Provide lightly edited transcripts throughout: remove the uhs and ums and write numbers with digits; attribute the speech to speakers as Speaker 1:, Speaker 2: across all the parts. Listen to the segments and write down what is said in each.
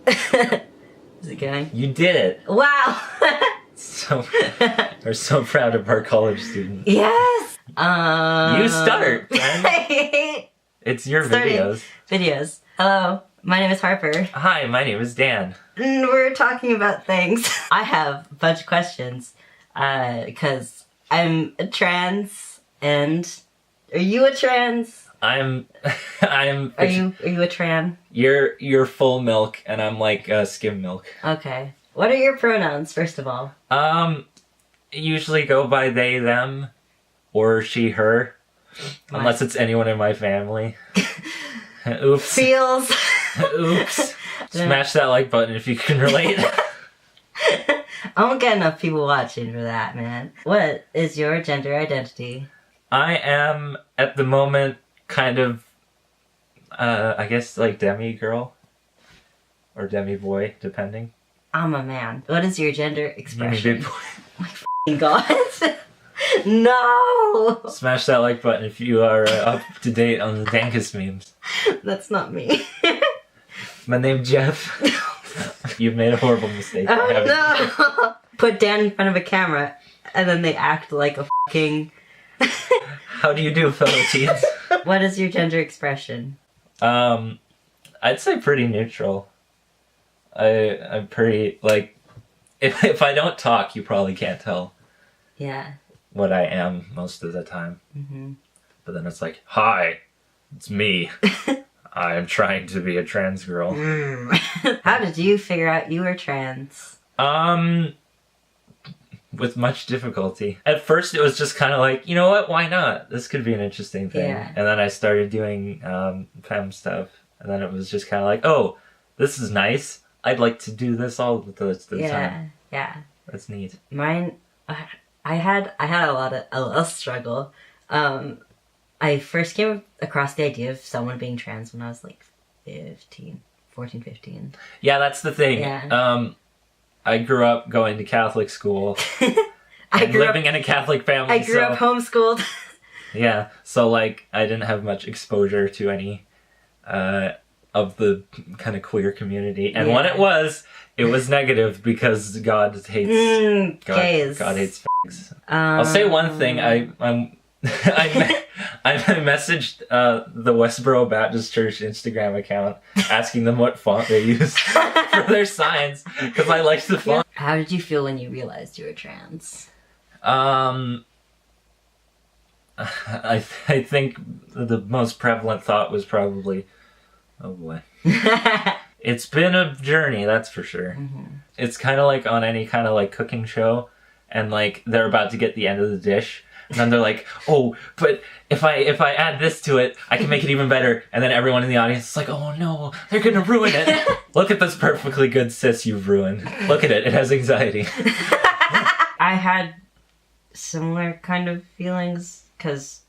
Speaker 1: Is it going?
Speaker 2: You did it.
Speaker 1: Wow.
Speaker 2: So we're so proud of our college student.
Speaker 1: Yes.
Speaker 2: You start, friend. It's your videos.
Speaker 1: Videos. Hello, my name is Harper.
Speaker 2: Hi, my name is Dan.
Speaker 1: And we're talking about things. I have a bunch of questions because I'm a trans, and are you a trans?
Speaker 2: I'm.
Speaker 1: Are you a tran?
Speaker 2: You're full milk, and I'm like skim milk.
Speaker 1: Okay. What are your pronouns, first of all?
Speaker 2: Usually go by they, them, or she, her, unless it's anyone in my family. Oops.
Speaker 1: Feels.
Speaker 2: Oops. Smash that like button if you can relate.
Speaker 1: I won't get enough people watching for that, man. What is your gender identity?
Speaker 2: I am, at the moment, kind of, I guess, like demi-girl. Or demi-boy, depending.
Speaker 1: I'm a man. What is your gender expression?
Speaker 2: Big boy.
Speaker 1: My f***ing god. No!
Speaker 2: Smash that like button if you are up to date on the dankest memes.
Speaker 1: That's not me.
Speaker 2: My name's Jeff. You've made a horrible mistake.
Speaker 1: Oh no! Put Dan in front of a camera and then they act like a f***ing...
Speaker 2: How do you do, fellow teens?
Speaker 1: What is your gender expression?
Speaker 2: I'd say pretty neutral. I'm pretty, like, if I don't talk, you probably can't tell.
Speaker 1: Yeah.
Speaker 2: What I am most of the time.
Speaker 1: Mm-hmm.
Speaker 2: But then it's like, hi, it's me. I am trying to be a trans girl.
Speaker 1: How did you figure out you were trans?
Speaker 2: With much difficulty. At first it was just kind of like, you know what, why not? This could be an interesting thing.
Speaker 1: Yeah.
Speaker 2: And then I started doing femme stuff. And then it was just kind of like, oh, this is nice. I'd like to do this all the time.
Speaker 1: Yeah.
Speaker 2: That's neat.
Speaker 1: Mine, I had a lot of struggle. I first came across the idea of someone being trans when I was like 15.
Speaker 2: Yeah, that's the thing.
Speaker 1: Yeah.
Speaker 2: I grew up going to Catholic school and living in a Catholic family.
Speaker 1: I grew up homeschooled.
Speaker 2: Yeah, so like I didn't have much exposure to any of the kind of queer community, and when it was negative because God hates
Speaker 1: gays.
Speaker 2: God hates fags. I'll say one thing. I messaged the Westboro Baptist Church Instagram account asking them what font they use for their signs because I liked the font.
Speaker 1: How did you feel when you realized you were trans?
Speaker 2: I think the most prevalent thought was probably, oh boy. It's been a journey, that's for sure. Mm-hmm. It's kind of like on any kind of like cooking show, and like they're about to get the end of the dish, and then they're like, oh, but if I add this to it, I can make it even better. And then everyone in the audience is like, oh no, they're gonna ruin it. Look at this perfectly good sis you've ruined. Look at it, it has anxiety.
Speaker 1: I had similar kind of feelings because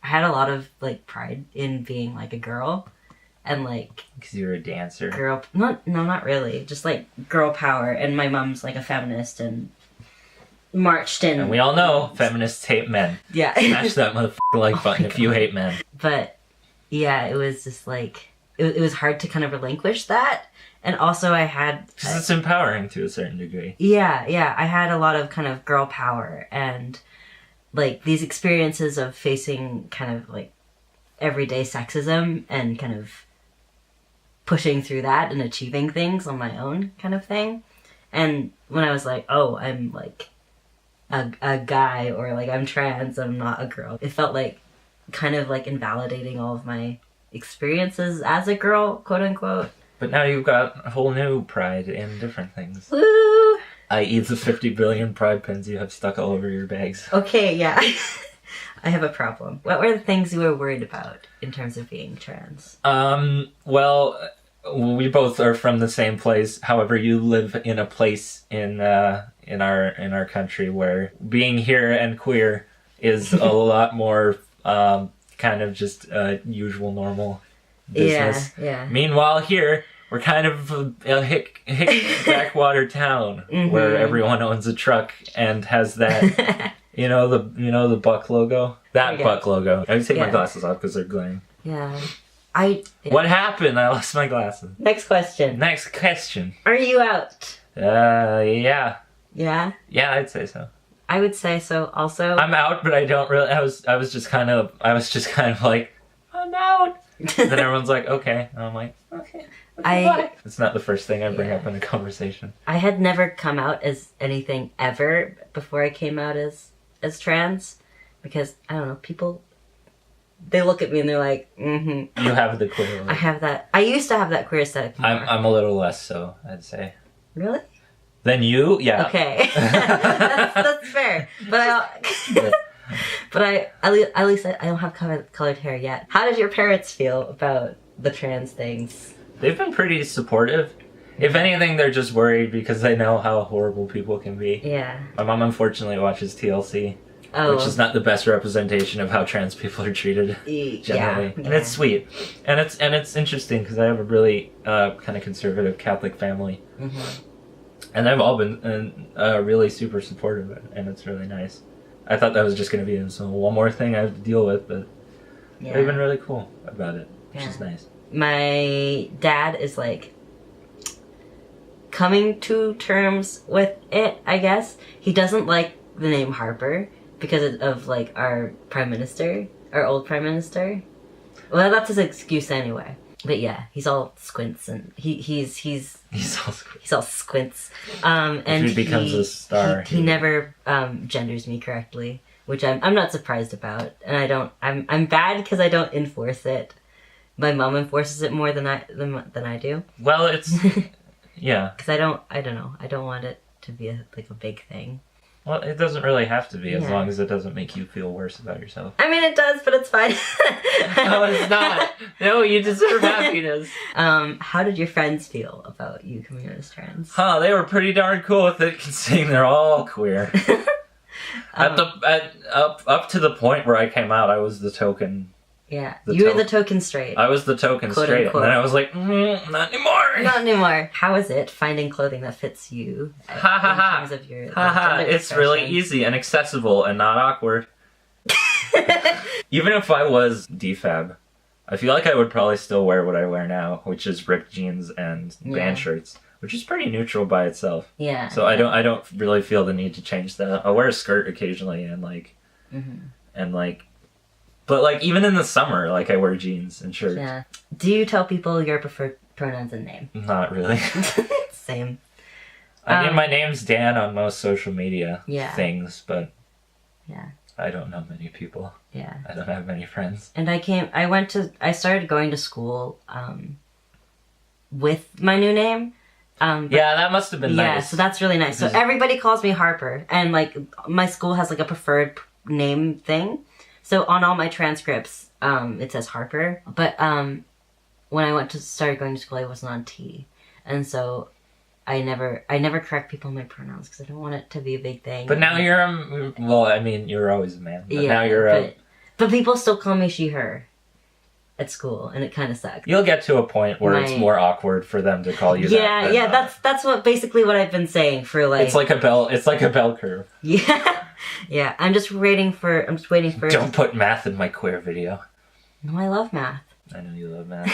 Speaker 1: I had a lot of like pride in being like a girl. And like,
Speaker 2: because you were a dancer.
Speaker 1: Not really. Just like girl power. And my mom's like a feminist and marched in.
Speaker 2: And we all know feminists hate men.
Speaker 1: Yeah.
Speaker 2: Smash that motherfucker like button if you hate men.
Speaker 1: But yeah, it was just like it was hard to kind of relinquish that. And also I had
Speaker 2: because it's empowering to a certain degree.
Speaker 1: Yeah. I had a lot of kind of girl power and like these experiences of facing kind of like everyday sexism and kind of pushing through that and achieving things on my own kind of thing. And when I was like, oh, I'm like a guy, or like I'm trans, I'm not a girl, it felt like kind of like invalidating all of my experiences as a girl, quote unquote.
Speaker 2: But now you've got a whole new pride in different things.
Speaker 1: Woo!
Speaker 2: I.e. the 50 billion pride pins you have stuck all over your bags.
Speaker 1: Okay, yeah. I have a problem. What were the things you were worried about in terms of being trans?
Speaker 2: Well, we both are from the same place. However, you live in a place in our country where being here and queer is a lot more kind of just usual, normal business.
Speaker 1: Yeah.
Speaker 2: Meanwhile, here we're kind of a hick backwater town where everyone owns a truck and has that. You know the Buck logo? That Buck logo. I take my glasses off because they're glaring.
Speaker 1: Yeah.
Speaker 2: What happened? I lost my glasses.
Speaker 1: Next question.
Speaker 2: Next question.
Speaker 1: Are you out?
Speaker 2: Yeah.
Speaker 1: Yeah?
Speaker 2: Yeah, I'd say so.
Speaker 1: I would say so also.
Speaker 2: I'm out, but I don't really. I was just kind of like, I'm out. Then everyone's like, okay. And I'm like, okay. It's not the first thing I bring up in a conversation.
Speaker 1: I had never come out as anything ever before I came out as trans, because I don't know, people, they look at me and they're like, mm-hmm.
Speaker 2: You have the queer look.
Speaker 1: I have that. I used to have that queer aesthetic more.
Speaker 2: I'm a little less so, I'd say.
Speaker 1: Really?
Speaker 2: Than you? Yeah.
Speaker 1: Okay. that's fair. But at least I don't have colored hair yet. How did your parents feel about the trans things?
Speaker 2: They've been pretty supportive. If anything, they're just worried because they know how horrible people can be.
Speaker 1: Yeah.
Speaker 2: My mom unfortunately watches TLC,
Speaker 1: Oh.
Speaker 2: which is not the best representation of how trans people are treated generally.
Speaker 1: Yeah.
Speaker 2: And it's sweet, and it's interesting because I have a really kind of conservative Catholic family, and they've all been really super supportive, and it's really nice. I thought that was just going to be one more thing I have to deal with, but they've been really cool about it, which is nice.
Speaker 1: My dad is like coming to terms with it, I guess. He doesn't like the name Harper because of like our prime minister, our old prime minister. Well, that's his excuse anyway. But yeah, he's all squints and he's all squints. And
Speaker 2: if he becomes a star,
Speaker 1: he never genders me correctly, which I'm not surprised about, and I'm bad because I don't enforce it. My mom enforces it more than I do.
Speaker 2: Well, it's yeah.
Speaker 1: Because I don't know. I don't want it to be a big thing.
Speaker 2: Well, it doesn't really have to be as long as it doesn't make you feel worse about yourself.
Speaker 1: I mean, it does, but it's fine.
Speaker 2: No, it's not. No, you deserve happiness.
Speaker 1: How did your friends feel about you coming out as trans?
Speaker 2: They were pretty darn cool with it, considering they're all queer. Up to the point where I came out, I was the token.
Speaker 1: Yeah, you were the token straight.
Speaker 2: I was the token
Speaker 1: Quote,
Speaker 2: straight,
Speaker 1: unquote.
Speaker 2: and then I was like, not anymore.
Speaker 1: Not anymore. How is it finding clothing that fits you? In terms of your gender
Speaker 2: it's really
Speaker 1: expression?
Speaker 2: easy and accessible and not awkward. Even if I was defab, I feel like I would probably still wear what I wear now, which is ripped jeans and band shirts, which is pretty neutral by itself.
Speaker 1: Yeah.
Speaker 2: So I don't really feel the need to change that. I'll wear a skirt occasionally and but like even in the summer, like I wear jeans and shirts.
Speaker 1: Yeah. Do you tell people your preferred pronouns and name?
Speaker 2: Not really.
Speaker 1: Same.
Speaker 2: I mean, my name's Dan on most social media things, but
Speaker 1: yeah,
Speaker 2: I don't know many people.
Speaker 1: Yeah.
Speaker 2: I don't have many friends.
Speaker 1: And I started going to school with my new name.
Speaker 2: Yeah, that must have been nice.
Speaker 1: Yeah, so that's really nice. So everybody calls me Harper, and like my school has like a preferred name thing. So on all my transcripts, it says Harper. But when I started going to school, I wasn't on T, and so I never correct people on my pronouns because I don't want it to be a big thing.
Speaker 2: But now you're well, I mean, you're always a man. But now you're
Speaker 1: but people still call me she, her at school, and it kind of sucks.
Speaker 2: You'll get to a point where it's more awkward for them to call you that.
Speaker 1: Yeah, that's basically what I've been saying for like.
Speaker 2: It's like a bell curve.
Speaker 1: Yeah, yeah. I'm just waiting for.
Speaker 2: Don't put math in my queer video.
Speaker 1: No, I love math.
Speaker 2: I know you love math.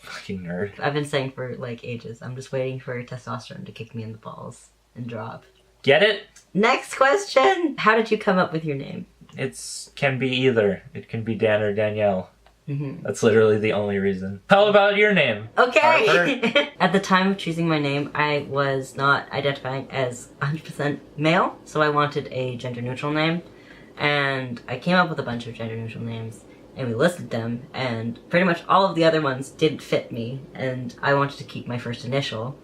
Speaker 2: Fucking nerd.
Speaker 1: I've been saying for like ages. I'm just waiting for testosterone to kick me in the balls and drop.
Speaker 2: Get it?
Speaker 1: Next question. How did you come up with your name?
Speaker 2: Can be either. It can be Dan or Danielle. That's literally the only reason. How about your name?
Speaker 1: Okay. At the time of choosing my name, I was not identifying as 100% male, so I wanted a gender-neutral name. And I came up with a bunch of gender-neutral names, and we listed them, and pretty much all of the other ones didn't fit me, and I wanted to keep my first initial.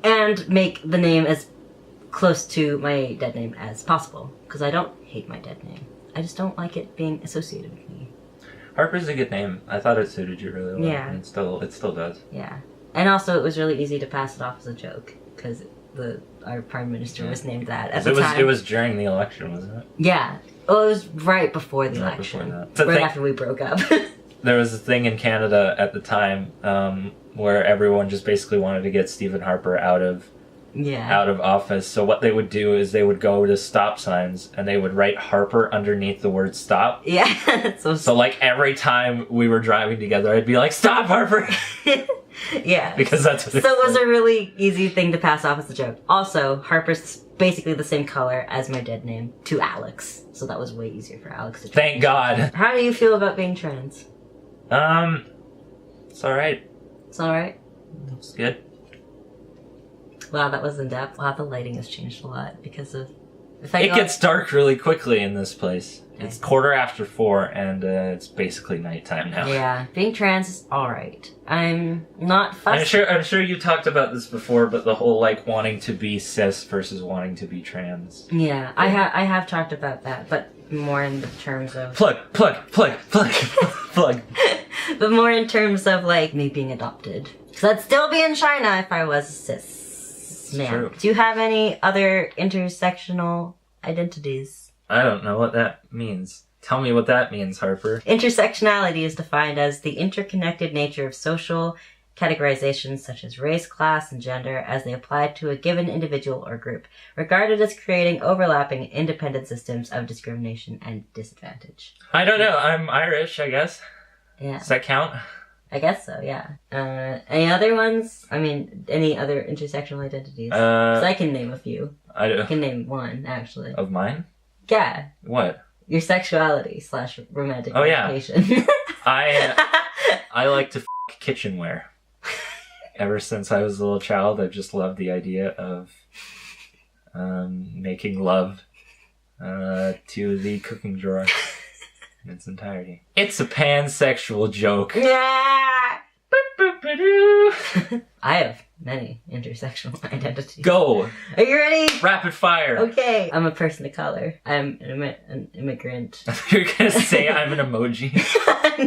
Speaker 1: And make the name as close to my dead name as possible, because I don't hate my dead name. I just don't like it being associated with me.
Speaker 2: Harper's a good name. I thought it suited you really well.
Speaker 1: Yeah.
Speaker 2: And it still does.
Speaker 1: Yeah. And also it was really easy to pass it off as a joke, because our prime minister was named that at the time.
Speaker 2: It was during the election, wasn't it?
Speaker 1: Yeah. Well, it was right before the election. Right after we broke up.
Speaker 2: There was a thing in Canada at the time where everyone just basically wanted to get Stephen Harper out of out of office. So what they would do is they would go to stop signs and they would write Harper underneath the word stop.
Speaker 1: Yeah.
Speaker 2: So like every time we were driving together, I'd be like, "Stop, Harper!"
Speaker 1: Yeah.
Speaker 2: Because that's what
Speaker 1: So it was a really easy thing to pass off as a joke. Also, Harper's basically the same color as my dead name to Alex. So that was way easier for Alex to
Speaker 2: Thank God.
Speaker 1: How do you feel about being trans?
Speaker 2: It's alright.
Speaker 1: It's alright?
Speaker 2: It's good.
Speaker 1: Wow, that was in depth. Wow, the lighting has changed a lot because of...
Speaker 2: It gets dark really quickly in this place. It's 4:15 and it's basically nighttime now.
Speaker 1: Yeah, being trans is alright. I'm not fussed.
Speaker 2: I'm sure you talked about this before, but the whole like wanting to be cis versus wanting to be trans.
Speaker 1: Yeah, I have talked about that, but more in the terms of...
Speaker 2: Plug.
Speaker 1: But more in terms of like me being adopted. Because I'd still be in China if I was cis man.
Speaker 2: True.
Speaker 1: Do you have any other intersectional identities?
Speaker 2: I don't know what that means. Tell me what that means, Harper.
Speaker 1: Intersectionality is defined as the interconnected nature of social categorizations such as race, class, and gender as they apply to a given individual or group, regarded as creating overlapping independent systems of discrimination and disadvantage.
Speaker 2: I don't know. I'm Irish, I guess.
Speaker 1: Yeah.
Speaker 2: Does that count?
Speaker 1: I guess so, yeah. Any other ones? I mean, any other intersectional identities? 'Cause I can name a few. I can name one, actually.
Speaker 2: Of mine?
Speaker 1: Yeah.
Speaker 2: What?
Speaker 1: Your sexuality / romantic
Speaker 2: orientation.
Speaker 1: Yeah.
Speaker 2: I like to kitchenware. Ever since I was a little child, I've just loved the idea of making love to the cooking drawer in its entirety. It's a pansexual joke.
Speaker 1: Yeah. I have many intersectional identities.
Speaker 2: Go!
Speaker 1: Are you ready?
Speaker 2: Rapid fire!
Speaker 1: Okay. I'm a person of color. I'm an immigrant.
Speaker 2: You're gonna say I'm an emoji.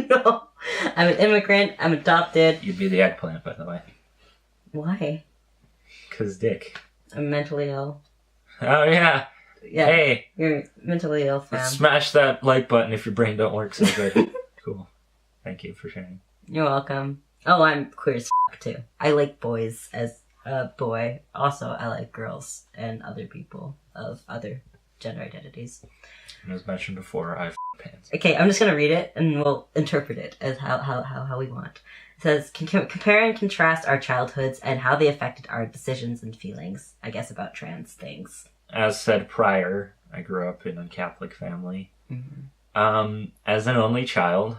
Speaker 1: No. I'm an immigrant. I'm adopted.
Speaker 2: You'd be the eggplant, by the way.
Speaker 1: Why?
Speaker 2: 'Cause dick.
Speaker 1: I'm mentally ill.
Speaker 2: Oh, yeah.
Speaker 1: Yeah.
Speaker 2: Hey.
Speaker 1: You're mentally ill, fam.
Speaker 2: Smash that like button if your brain don't work so good. Cool. Thank you for sharing.
Speaker 1: You're welcome. Oh, I'm queer as too. I like boys as a boy. Also, I like girls and other people of other gender identities.
Speaker 2: And as mentioned before, I pants.
Speaker 1: Okay, I'm just gonna read it and we'll interpret it as how we want. It says, compare and contrast our childhoods and how they affected our decisions and feelings, I guess, about trans things.
Speaker 2: As said prior, I grew up in a Catholic family.
Speaker 1: Mm-hmm.
Speaker 2: As an only child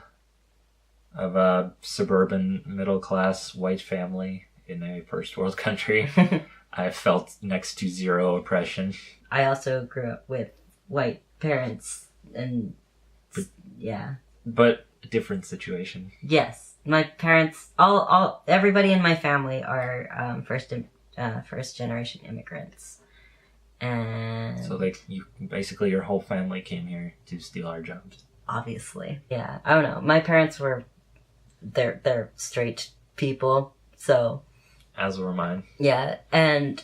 Speaker 2: of a suburban middle-class white family in a first world country, I felt next to zero oppression. I
Speaker 1: also grew up with white parents and yeah.
Speaker 2: But a different situation.
Speaker 1: Yes. My parents, everybody in my family are first generation immigrants. And
Speaker 2: so basically your whole family came here to steal our jobs.
Speaker 1: Obviously. Yeah. I don't know. My parents were they're straight people, so
Speaker 2: as were mine.
Speaker 1: Yeah. And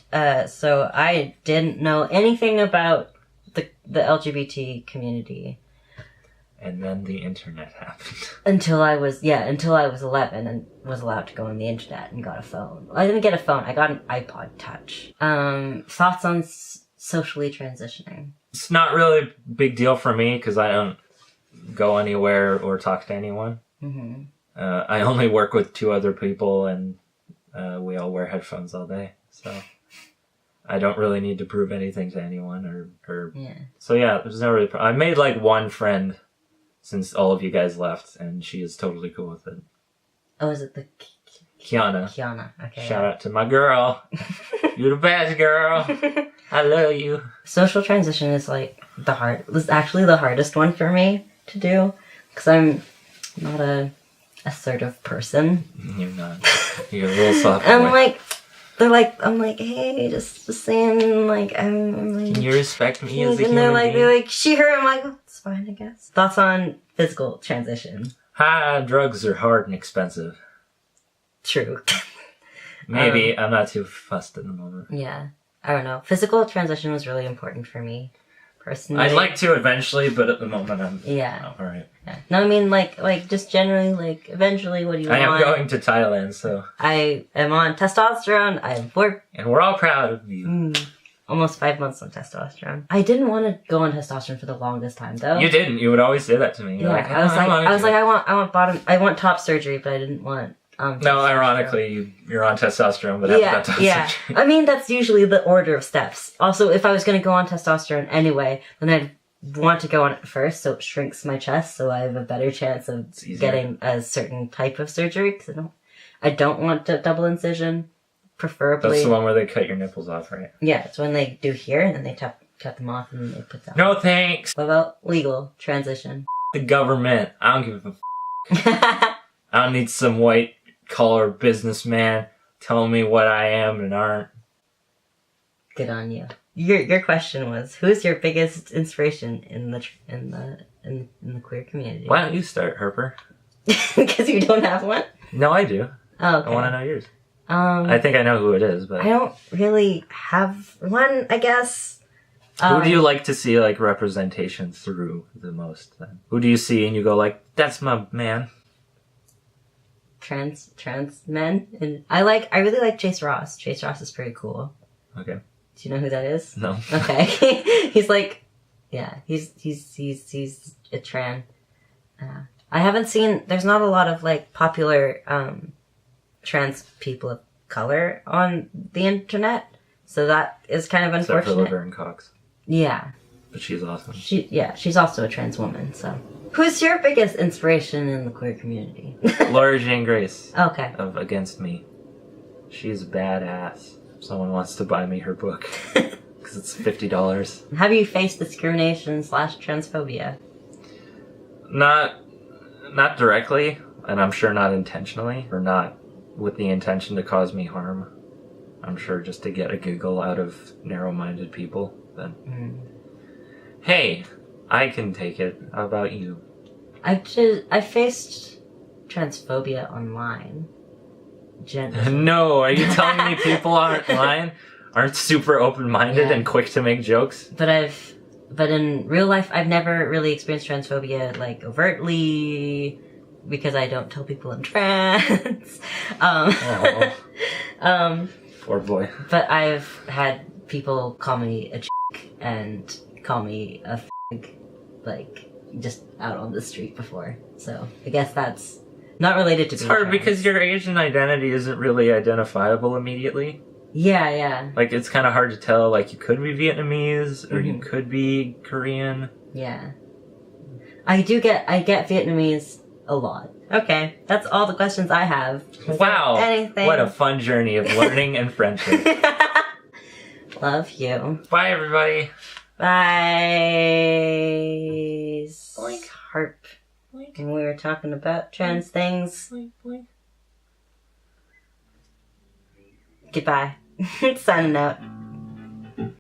Speaker 1: so I didn't know anything about the LGBT community.
Speaker 2: And then the internet happened.
Speaker 1: Until I was 11 and was allowed to go on the internet and got a phone. Well, I didn't get a phone. I got an iPod Touch. Thoughts on socially transitioning?
Speaker 2: It's not really a big deal for me because I don't go anywhere or talk to anyone.
Speaker 1: Mm-hmm.
Speaker 2: I only work with 2 other people and we all wear headphones all day. So I don't really need to prove anything to anyone or
Speaker 1: yeah.
Speaker 2: So yeah, there's no really I made like one friend since all of you guys left, and she is totally cool with it.
Speaker 1: Oh, is it the...
Speaker 2: Kiana.
Speaker 1: Kiana, okay.
Speaker 2: Shout out to my girl. You're the best girl. I love you.
Speaker 1: Social transition is was actually the hardest one for me to do, because I'm not a assertive person.
Speaker 2: You're not. You're a little soft.
Speaker 1: I'm like, hey, just saying, like, I'm like...
Speaker 2: Can you respect me as a human being?
Speaker 1: They're like, she, her, I'm like, oh, it's fine, I guess. Thoughts on physical transition?
Speaker 2: Drugs are hard and expensive.
Speaker 1: True.
Speaker 2: Maybe. I'm not too fussed at the moment.
Speaker 1: Yeah. I don't know. Physical transition was really important for me. personally.
Speaker 2: I'd like to eventually, but at the moment I'm...
Speaker 1: Yeah.
Speaker 2: Oh, alright.
Speaker 1: Yeah. No, I mean, like, just generally, like, eventually, what do you want?
Speaker 2: I am going to Thailand, so...
Speaker 1: I am on testosterone. I've worked...
Speaker 2: And we're all proud of you.
Speaker 1: Almost 5 months on testosterone. I didn't want to go on testosterone for the longest time, though.
Speaker 2: You didn't. You would always say that to me. You're
Speaker 1: Yeah,
Speaker 2: like,
Speaker 1: I was
Speaker 2: "Oh,
Speaker 1: like, I want top surgery, but I didn't want...
Speaker 2: No, ironically, you're on testosterone, but haven't got top surgery.
Speaker 1: I mean, that's usually the order of steps. Also, if I was going to go on testosterone anyway, then I'd want to go on it first, so it shrinks my chest, so I have a better chance of getting a certain type of surgery, because I don't want a double incision, preferably.
Speaker 2: That's the one where they cut your nipples off, right?
Speaker 1: Yeah, it's when they do here, and then they cut them off, and then they put them
Speaker 2: No thanks!
Speaker 1: What about legal transition?
Speaker 2: The government. I don't give a I don't need some white collar businessman telling me what I am and aren't.
Speaker 1: Good on you. Your question was, who's your biggest inspiration in the queer community?
Speaker 2: Why don't you start, Harper?
Speaker 1: Because you don't have one?
Speaker 2: No, I do.
Speaker 1: Oh, okay.
Speaker 2: I want to know yours. I think I know who it is, but
Speaker 1: I don't really have one, I guess.
Speaker 2: Who do you like to see like representation through the most then? Who do you see and you go like, that's my man?
Speaker 1: Trans men. And I really like Chase Ross. Chase Ross is pretty cool.
Speaker 2: Okay.
Speaker 1: Do you know who that is?
Speaker 2: No.
Speaker 1: Okay. He's like, yeah, he's a tran. I haven't seen, there's not a lot of like popular trans people of color on the internet. So that is kind of unfortunate.
Speaker 2: Except for Laverne Cox.
Speaker 1: Yeah.
Speaker 2: But she's awesome.
Speaker 1: She's also a trans woman, so. Who's your biggest inspiration in the queer community?
Speaker 2: Laura Jane Grace.
Speaker 1: Okay.
Speaker 2: Of Against Me. She's a badass. Someone wants to buy me her book. Because it's $50.
Speaker 1: Have you faced discrimination / transphobia?
Speaker 2: Not directly, and I'm sure not intentionally, or not with the intention to cause me harm. I'm sure just to get a giggle out of narrow-minded people. But hey, I can take it. How about you?
Speaker 1: I faced transphobia online.
Speaker 2: No, are you telling me people online aren't super open-minded and quick to make jokes?
Speaker 1: But in real life, I've never really experienced transphobia, like, overtly, because I don't tell people I'm trans.
Speaker 2: Poor boy.
Speaker 1: But I've had people call me a chick and call me a fag, like, just out on the street before. So, I guess that's not related to being
Speaker 2: hard
Speaker 1: trans.
Speaker 2: because your Asian identity isn't really identifiable immediately.
Speaker 1: Yeah.
Speaker 2: Like, it's kind of hard to tell, like, you could be Vietnamese, or you could be Korean.
Speaker 1: Yeah. I get Vietnamese a lot. Okay, that's all the questions I have.
Speaker 2: Wow.
Speaker 1: Anything?
Speaker 2: What a fun journey of learning and friendship.
Speaker 1: Love you.
Speaker 2: Bye, everybody.
Speaker 1: Bye.
Speaker 2: Boink.
Speaker 1: Harp. Boink. And we were talking about trans things.
Speaker 2: Boink, boink.
Speaker 1: Goodbye. Signing out.